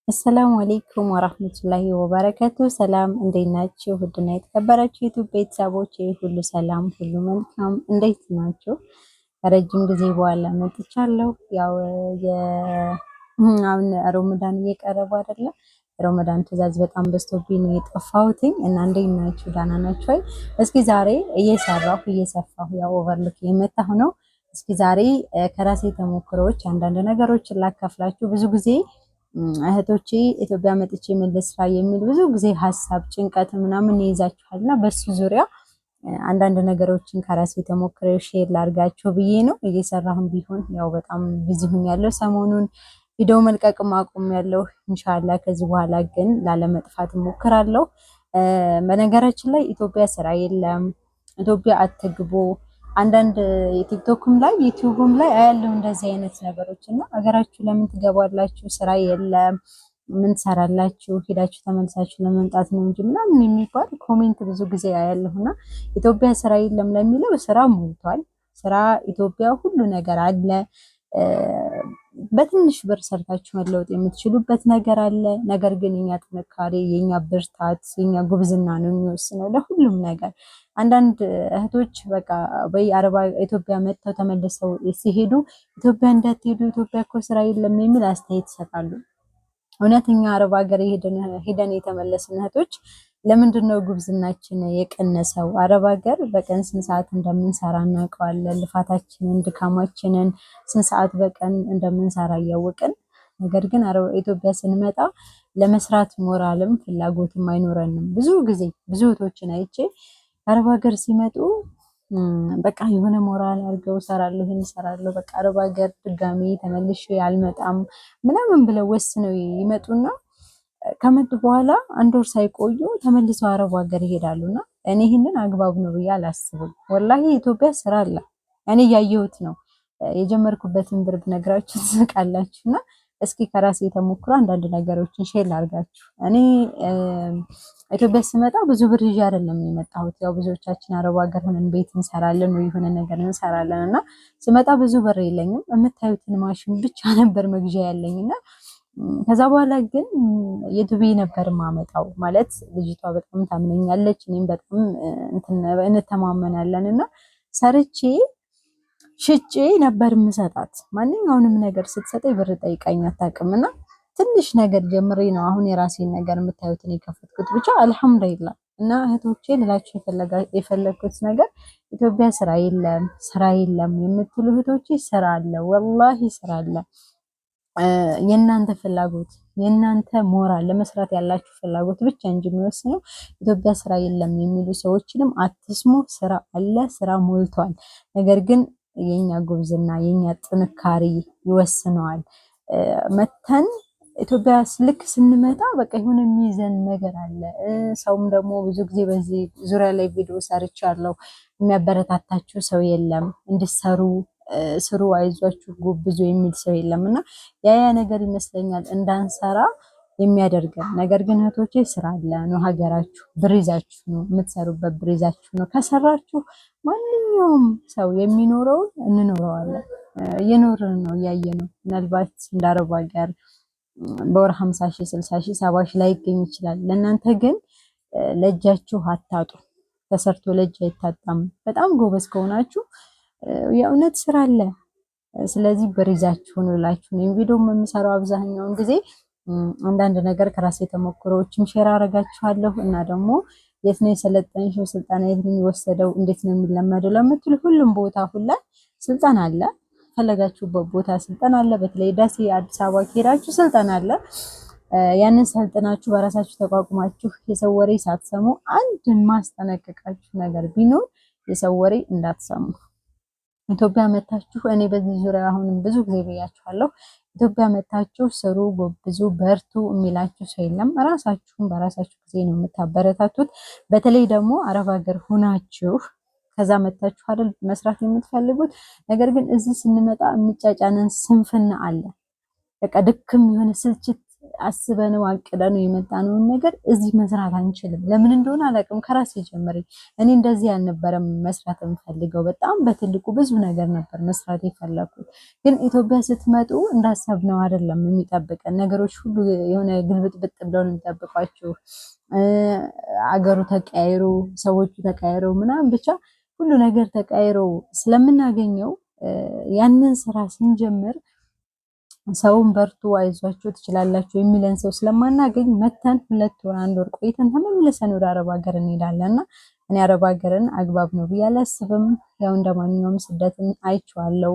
አሰላሙ አለይኩም ወራህመቱላሂ ወበረከቱ። ሰላም እንዴት ናችሁ? ውድና የተከበራችሁ ዩቲዩብ ቤተሰቦች ሁሉ ሰላም ሁሉ መልካም፣ እንዴት ናችሁ? ከረጅም ጊዜ በኋላ መጥቻለሁ። ያው አሁን ረመዳን እየቀረበ አይደለ? ረመዳን ትዕዛዝ በጣም በዝቶብኝ ነው የጠፋሁትኝ እና እንዴት ናችሁ? ደህና ናችሁ ወይ? እስኪ ዛሬ እየሰፋሁ ያው ኦቨርሎክ የመጣሁ ነው። እስኪ ዛሬ ከራሴ ተሞክሮዎች አንዳንድ ነገሮችን ላካፍላችሁ። ብዙ ጊዜ እህቶቼ ኢትዮጵያ መጥቼ ምን ልስራ የሚል ብዙ ጊዜ ሀሳብ ጭንቀት ምናምን ይይዛችኋል እና በሱ ዙሪያ አንዳንድ ነገሮችን ከራሴ ተሞክሮ ሼር ላድርጋችሁ ብዬ ነው። እየሰራሁም ቢሆን ያው በጣም ቢዚ ሆኛለሁ። ሰሞኑን ቪዲዮ መልቀቅም አቁሜያለሁ። ኢንሻአላህ ከዚህ በኋላ ግን ላለመጥፋት እሞክራለሁ። በነገራችን ላይ ኢትዮጵያ ስራ የለም፣ ኢትዮጵያ አትግቡ። አንዳንድ የቲክቶክም ላይ ዩቲዩብም ላይ አያለው እንደዚህ አይነት ነገሮች እና ሀገራችሁ ለምን ትገባላችሁ? ስራ የለም፣ ምን ትሰራላችሁ? ሄዳችሁ ተመልሳችሁ ለመምጣት ነው እንጂ ምናምን የሚባል ኮሜንት ብዙ ጊዜ አያለሁና ኢትዮጵያ ስራ የለም ለሚለው ስራ ሞልቷል። ስራ ኢትዮጵያ ሁሉ ነገር አለ። በትንሽ ብር ሰርታችሁ መለወጥ የምትችሉበት ነገር አለ። ነገር ግን የኛ ጥንካሬ፣ የኛ ብርታት፣ የኛ ጉብዝና ነው የሚወስነው ለሁሉም ነገር። አንዳንድ እህቶች በቃ በየአረባ ኢትዮጵያ መጥተው ተመልሰው ሲሄዱ ኢትዮጵያ እንዳትሄዱ ኢትዮጵያ እኮ ስራ የለም የሚል አስተያየት ይሰጣሉ። እውነተኛ አረብ ሀገር ሄደን የተመለስን እህቶች ለምንድን ነው ጉብዝናችን የቀነሰው? አረብ ሀገር በቀን ስንት ሰዓት እንደምንሰራ እናውቀዋለን። ልፋታችንን ድካማችንን ስንት ሰዓት በቀን እንደምንሰራ እያወቅን፣ ነገር ግን ኢትዮጵያ ስንመጣ ለመስራት ሞራልም ፍላጎትም አይኖረንም። ብዙ ጊዜ ብዙ እህቶችን አይቼ አረብ ሀገር ሲመጡ በቃ የሆነ ሞራል አድርገው እሰራለሁ ይሄን እሰራለሁ በቃ አረብ ሀገር ድጋሚ ተመልሼ አልመጣም ምናምን ብለው ወስነው ይመጡና ከመጡ በኋላ አንድ ወር ሳይቆዩ ተመልሰው አረብ ሀገር ይሄዳሉና እኔ ይሄንን አግባብ ነው ብዬ አላስብም። ወላሂ ኢትዮጵያ ስራ አለ። እኔ ያየሁት ነው። የጀመርኩበትን ብር ብነግራችሁ ትስቃላችሁና እስኪ ከራሴ ተሞክሮ አንዳንድ ነገሮችን ሼር ላድርጋችሁ። እኔ ኢትዮጵያ ስመጣ ብዙ ብር ይዤ አይደለም የመጣሁት። ያው ብዙዎቻችን አረብ ሀገር ሆነን ቤት እንሰራለን ወይ የሆነ ነገር እንሰራለን እና ስመጣ ብዙ ብር የለኝም። የምታዩትን ማሽን ብቻ ነበር መግዣ ያለኝና ከዛ በኋላ ግን የዱቤ ነበር ማመጣው። ማለት ልጅቷ በጣም ታምነኛለች፣ እኔም በጣም እንተማመናለን እና ሰርቼ ሽጬ ነበር የምሰጣት። ማንኛውንም ነገር ስትሰጠኝ ብር ጠይቃኝ አታውቅምና ትንሽ ነገር ጀምሬ ነው አሁን የራሴን ነገር የምታዩትን የከፈትኩት። ብቻ አልሐምዱሊላህ። እና እህቶቼ ልላችሁ የፈለግኩት ነገር ኢትዮጵያ ስራ የለም የምትሉ እህቶቼ ስራ አለ፣ ወላሂ ስራ አለ። የእናንተ ፍላጎት የእናንተ ሞራል ለመስራት ያላችሁ ፍላጎት ብቻ እንጂ የሚወስነው ኢትዮጵያ ስራ የለም የሚሉ ሰዎችንም አትስሙ። ስራ አለ፣ ስራ ሞልቷል። ነገር ግን የኛ ጉብዝና የኛ ጥንካሬ ይወስነዋል። መተን ኢትዮጵያ ልክ ስንመጣ በቃ የሆነ የሚይዘን ነገር አለ። ሰውም ደግሞ ብዙ ጊዜ በዚህ ዙሪያ ላይ ቪዲዮ ሰርቻለሁ። የሚያበረታታችሁ ሰው የለም፣ እንድሰሩ ስሩ፣ አይዟችሁ፣ ጎብዙ የሚል ሰው የለም እና ያ ነገር ይመስለኛል እንዳንሰራ የሚያደርገን። ነገር ግን እህቶቼ ስራ አለ ነው፣ ሀገራችሁ ብር ይዛችሁ ነው የምትሰሩበት፣ ብር ይዛችሁ ነው ከሰራችሁ ማንኛውም ሰው የሚኖረውን እንኖረዋለን። እየኖርን ነው፣ እያየ ነው። ምናልባት እንዳረቡ ሀገር በወር 50 ሺህ 60 ሺህ 70 ሺህ ላይ ይገኝ ይችላል። ለእናንተ ግን ለእጃችሁ አታጡ። ተሰርቶ ለእጅ አይታጣም። በጣም ጎበዝ ከሆናችሁ የእውነት ስራ አለ። ስለዚህ ብር ይዛችሁ ነው እላችሁ ነው ቪዲዮ የምሰራው። አብዛኛውን ጊዜ አንዳንድ ነገር ከራሴ ተሞክሮዎችም ሼር አደርጋችኋለሁ እና ደግሞ የት ነው የሰለጠንሽው? ስልጠና የት ነው የሚወሰደው? እንዴት ነው የሚለመደው ለምትሉ ሁሉም ቦታ ሁላ ስልጠና አለ። ፈለጋችሁበት ቦታ ስልጠና አለ። በተለይ ደሴ፣ አዲስ አበባ ከሄዳችሁ ስልጠና አለ። ያንን ሰልጥናችሁ በራሳችሁ ተቋቁማችሁ የሰው ወሬ ሳትሰሙ አንድ ማስጠነቀቃችሁ ነገር ቢኖር የሰው ወሬ እንዳትሰሙ። ኢትዮጵያ መታችሁ እኔ በዚህ ዙሪያ አሁንም ብዙ ጊዜ ብያችኋለሁ። ኢትዮጵያ መታችሁ ስሩ፣ ጎብዙ፣ በርቱ የሚላችሁ ሰው የለም። ራሳችሁን በራሳችሁ ጊዜ ነው የምታበረታቱት። በተለይ ደግሞ አረብ ሀገር ሁናችሁ ከዛ መታችሁ አይደል መስራት የምትፈልጉት። ነገር ግን እዚህ ስንመጣ የሚጫጫነን ስንፍና አለ። በቃ ድክም የሆነ ስልችት አስበነው አቅደነው የመጣነውን ነገር እዚህ መስራት አንችልም። ለምን እንደሆነ አላውቅም። ከራሴ ጀምሬ እኔ እንደዚህ አልነበረም መስራት የምፈልገው። በጣም በትልቁ ብዙ ነገር ነበር መስራት የፈለኩት። ግን ኢትዮጵያ ስትመጡ እንዳሰብነው አይደለም የሚጠብቀን ነገሮች ሁሉ የሆነ ግልብጥብጥ ብለው ነው የሚጠብቋችሁ። አገሩ ተቀያይሮ ሰዎቹ ተቀያይረው ምናምን ብቻ ሁሉ ነገር ተቀያይሮ ስለምናገኘው ያንን ስራ ስንጀምር ሰውን በርቱ አይዟችሁ ትችላላችሁ የሚለን ሰው ስለማናገኝ መተን 2 ወር 1 ወር ቆይተን ተመልሰን ወደ አረብ ሀገር እንሄዳለንና እኔ አረብ ሀገርን አግባብ ነው ብዬ አላስብም። ያው እንደማንኛውም ስደትን አይቼዋለሁ።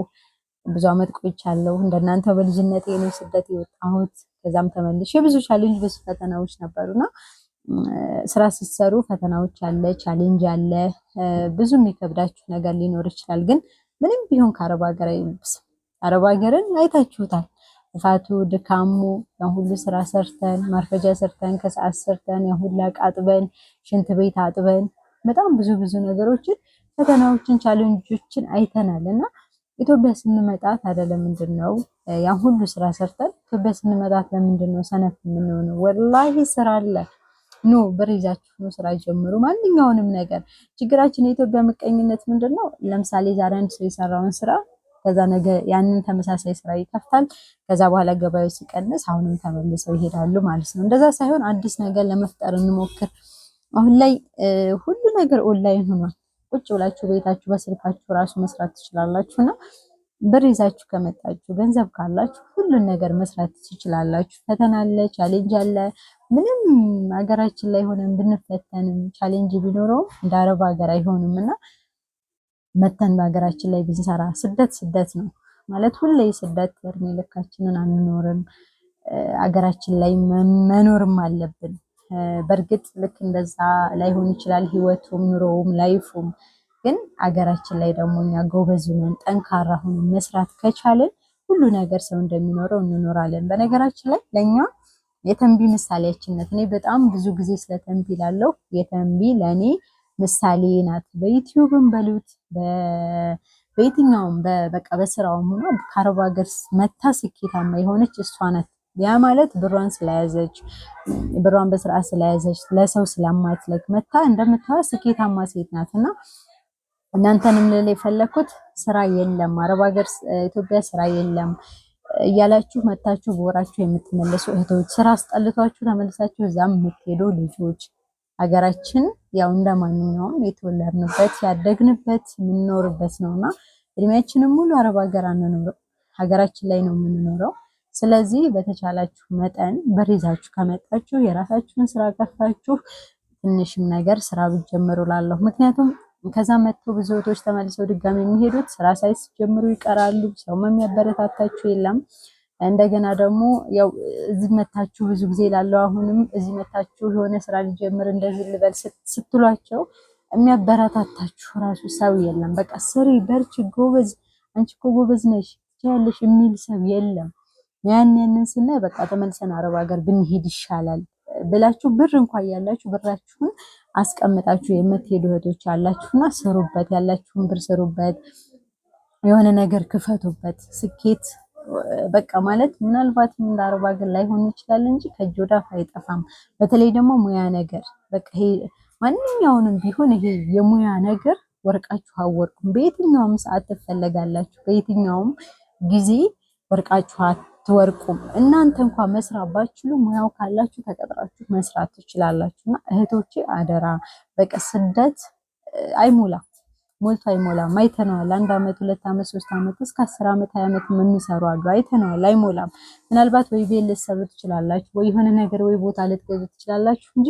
ብዙ አመት ቆይቻለሁ። እንደናንተ በልጅነቴ ነው ስደት የወጣሁት። ከዛም ተመልሼ ብዙ ቻሌንጅ ብዙ ፈተናዎች ነበሩና ስራ ስትሰሩ ፈተናዎች አለ፣ ቻሌንጅ አለ፣ ብዙ የሚከብዳችሁ ነገር ሊኖር ይችላል። ግን ምንም ቢሆን ከአረብ ሀገር አይልብስም። አረብ ሀገርን አይታችሁታል። ልፋቱ ድካሙ፣ ያን ሁሉ ስራ ሰርተን ማርፈጃ ሰርተን ከሰዓት ሰርተን ያን ሁሉ አጥበን ሽንት ቤት አጥበን በጣም ብዙ ነገሮችን ፈተናዎችን ቻሌንጆችን አይተናልና ኢትዮጵያ ስንመጣ ታዲያ ለምንድነው ያን ሁሉ ስራ ሰርተን ኢትዮጵያ ስንመጣ ለምንድነው ሰነፍ የምንሆነው? ወላሂ ስራ አለ። ኖ ብር ይዛችሁ ነው ስራ ጀምሩ። ማንኛውንም ነገር ችግራችን የኢትዮጵያ ምቀኝነት ምንድነው? ለምሳሌ ዛሬ አንድ ሰው የሰራውን ስራ ከዛ ነገ ያንን ተመሳሳይ ስራ ይከፍታል። ከዛ በኋላ ገበያው ሲቀንስ አሁንም ተመልሰው ይሄዳሉ ማለት ነው። እንደዛ ሳይሆን አዲስ ነገር ለመፍጠር እንሞክር። አሁን ላይ ሁሉ ነገር ኦንላይን ሆኗል። ቁጭ ብላችሁ ቤታችሁ በስልካችሁ ራሱ መስራት ትችላላችሁና ብር ይዛችሁ ከመጣችሁ ገንዘብ ካላችሁ ሁሉን ነገር መስራት ትችላላችሁ። ፈተና አለ፣ ቻሌንጅ አለ። ምንም ሀገራችን ላይ ሆነን ብንፈተንም ቻሌንጅ ቢኖረው እንደ አረብ ሀገር አይሆንምና መተን በሀገራችን ላይ ብንሰራ ስደት ነው ማለት ሁሌ ስደት እድሜ ልካችንን አንኖርም። ሀገራችን ላይ መኖርም አለብን። በእርግጥ ልክ እንደዛ ላይሆን ይችላል ህይወቱም ኑሮውም ላይፉም። ግን ሀገራችን ላይ ደግሞ እኛ ጎበዝ ሆነን ጠንካራ ሆነን መስራት ከቻልን ሁሉ ነገር ሰው እንደሚኖረው እንኖራለን። በነገራችን ላይ ለኛ የተንቢ ምሳሌያችንነት እኔ በጣም ብዙ ጊዜ ስለተንቢ ላለው የተንቢ ለኔ ምሳሌ ናት። በዩቲዩብም በሉት በየትኛውም በቃ በስራውም ሆኖ ከአረብ ሀገር መታ ስኬታማ የሆነች እሷ ናት። ያ ማለት ብሯን ስለያዘች ብሯን በስርዓት ስለያዘች ለሰው ስለማትለክ መታ እንደምታዩት ስኬታማ ሴት ናትና እናንተንም ልል የፈለኩት ስራ የለም አረብ ሀገር ኢትዮጵያ ስራ የለም እያላችሁ መታችሁ በወራችሁ የምትመለሱ እህቶች፣ ስራ አስጠልቷችሁ ተመልሳችሁ እዛም የምትሄዱ ልጆች፣ ሀገራችን ያው እንደማንኛውም የተወለድንበት ያደግንበት የምንኖርበት ነውና እድሜያችንን ሙሉ አረብ ሀገር አንኖርም፣ ሀገራችን ላይ ነው የምንኖረው። ስለዚህ በተቻላችሁ መጠን ብር ይዛችሁ ከመጣችሁ የራሳችሁን ስራ ከፍታችሁ ትንሽም ነገር ስራ ብትጀምሩ እላለሁ። ምክንያቱም ከዛ መጥተው ብዙ እህቶች ተመልሰው ድጋሚ የሚሄዱት ስራ ሳይጀምሩ ይቀራሉ። ሰው የሚያበረታታችሁ የለም። እንደገና ደግሞ ያው እዚህ መታችሁ ብዙ ጊዜ ላለው አሁንም እዚህ መታችሁ የሆነ ስራ ሊጀምር እንደዚህ ልበል ስትሏቸው የሚያበረታታችሁ ራሱ ሰው የለም። በቃ ስሪ፣ በርቺ፣ ጎበዝ፣ አንቺ እኮ ጎበዝ ነሽ ትችያለሽ የሚል ሰው የለም። ያንን ስናይ በቃ ተመልሰን አረብ ሀገር ብንሄድ ይሻላል ብላችሁ ብር እንኳን ያላችሁ ብራችሁን አስቀምጣችሁ የምትሄዱ እህቶች አላችሁና ስሩበት፣ ያላችሁን ብር ስሩበት፣ የሆነ ነገር ክፈቱበት። ስኬት በቃ ማለት ምናልባት እንደ አረብ ሀገር ላይሆን ይችላል እንጂ ከእጅ ወደ አፍ አይጠፋም። በተለይ ደግሞ ሙያ ነገር በቃ ይሄ ማንኛውንም ቢሆን ይሄ የሙያ ነገር ወርቃችሁ አወርቁም። በየትኛውም ሰዓት ትፈለጋላችሁ፣ በየትኛውም ጊዜ ወርቃችሁ አትወርቁም። እናንተ እንኳን መስራት ባትችሉ ሙያው ካላችሁ ተቀጥራችሁ መስራት ትችላላችሁና እህቶቼ አደራ በቃ ስደት አይሞላም፣ ሞልቶ አይሞላም። አይተነዋል። 1 አመት 2 አመት 3 አመት እስከ 10 አመት 20 አመት የሚሰሩ አሉ። አይተነዋል። አይሞላም። ምናልባት ወይ ቤት ልትሰሩ ትችላላችሁ፣ ወይ የሆነ ነገር ወይ ቦታ ልትገዙ ትችላላችሁ እንጂ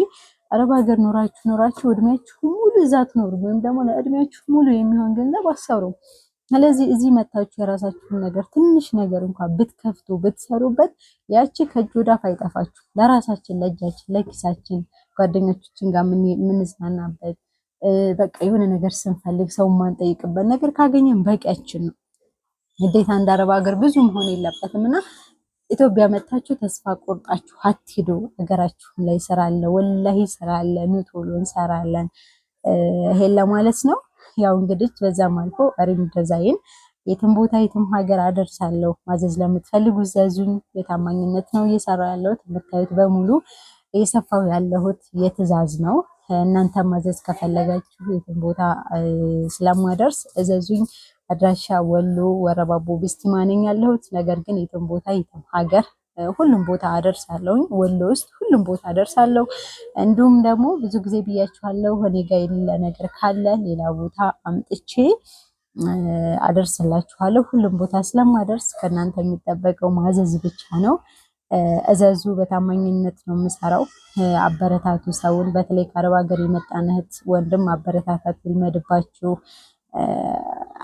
አረብ ሀገር ኖራችሁ እድሜያችሁ ሙሉ እዛ አትኖሩም፣ ወይም ደግሞ ለእድሜያችሁ ሙሉ የሚሆን ገንዘብ አትሰሩም። ስለዚህ እዚህ መታችሁ የራሳችሁን ነገር ትንሽ ነገር እንኳን ብትከፍቱ ብትሰሩበት ያቺ ከእጅ ወደ አፍ አይጠፋችሁ። ለራሳችን ለእጃችን ለኪሳችን ጓደኞቻችን ጋር የምንዝናናበት በቃ የሆነ ነገር ስንፈልግ ሰው ማንጠይቅበት ነገር ካገኘን በቂያችን ነው። ግዴታ እንደ አረብ ሀገር ብዙ መሆን የለበትም እና ኢትዮጵያ መታችሁ ተስፋ ቆርጣችሁ አትሄዱ። ሀገራችሁ ላይ ስራ አለ፣ ወላሂ ስራ አለ። ኑ ቶሎ እንሰራለን። ይሄን ለማለት ነው። ያው እንግዲህ በዛም አልፎ ሪም ዲዛይን የትም ቦታ የትም ሀገር አደርሳለሁ። ማዘዝ ለምትፈልጉ ዘዙኝ። የታማኝነት ነው እየሰራ ያለሁት። የምታዩት በሙሉ እየሰፋው ያለሁት የትዕዛዝ ነው። እናንተ ማዘዝ ከፈለጋችሁ የትም ቦታ ስለማደርስ እዘዙኝ። አድራሻ ወሎ ወረባቦ ቢስቲማ ነኝ ያለሁት። ነገር ግን የትም ቦታ የትም ሀገር ሁሉም ቦታ አደርሳለሁኝ። ወሎ ውስጥ ሁሉም ቦታ አደርሳለሁ። እንዲሁም ደግሞ ብዙ ጊዜ ብያችኋለሁ፣ እኔ ጋር የሌለ ነገር ካለ ሌላ ቦታ አምጥቼ አደርስላችኋለሁ። ሁሉም ቦታ ስለማደርስ ከእናንተ የሚጠበቀው ማዘዝ ብቻ ነው። እዘዙ። በታማኝነት ነው የምሰራው። አበረታቱ ሰውን። በተለይ ከአረብ ሀገር የመጣን እህት ወንድም አበረታታት ይልመድባችሁ።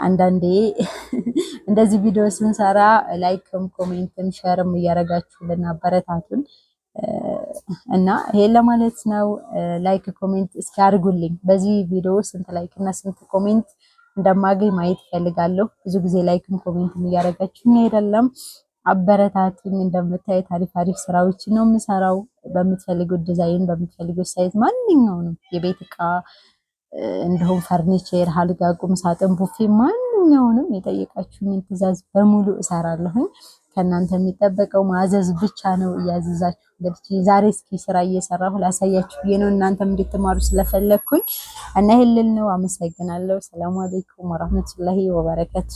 አንዳንዴ እንደዚህ ቪዲዮ ስንሰራ ላይክም ኮሜንትም ሸርም እያደረጋችሁልን አበረታቱን እና ይሄን ለማለት ነው። ላይክ ኮሜንት እስኪ አድርጉልኝ። በዚህ ቪዲዮ ስንት ላይክ እና ስንት ኮሜንት እንደማገኝ ማየት እፈልጋለሁ። ብዙ ጊዜ ላይክም ኮሜንትም እያደረጋችሁኝ አይደለም። አበረታቱኝ። እንደምታዩት አሪፍ አሪፍ ስራዎችን ነው የምሰራው። በምትፈልጉት ዲዛይን፣ በምትፈልጉት ሳይዝ ማንኛውንም የቤት እቃ እንዲሁም ፈርኒቸር፣ አልጋ፣ ቁም ሳጥን፣ ቡፌ ማንኛውንም የጠየቃችሁኝን ትዕዛዝ በሙሉ እሰራለሁኝ። ከእናንተ የሚጠበቀው ማዘዝ ብቻ ነው። እያዘዛችሁ እንግዲህ ዛሬ እስኪ ስራ እየሰራሁ ላሳያችሁ ብዬ ነው፣ እናንተም እንድትማሩ ስለፈለግኩኝ እና ይሄን ልል ነው። አመሰግናለሁ። ሰላም አለይኩም ወራህመቱላሂ ወበረከቱ።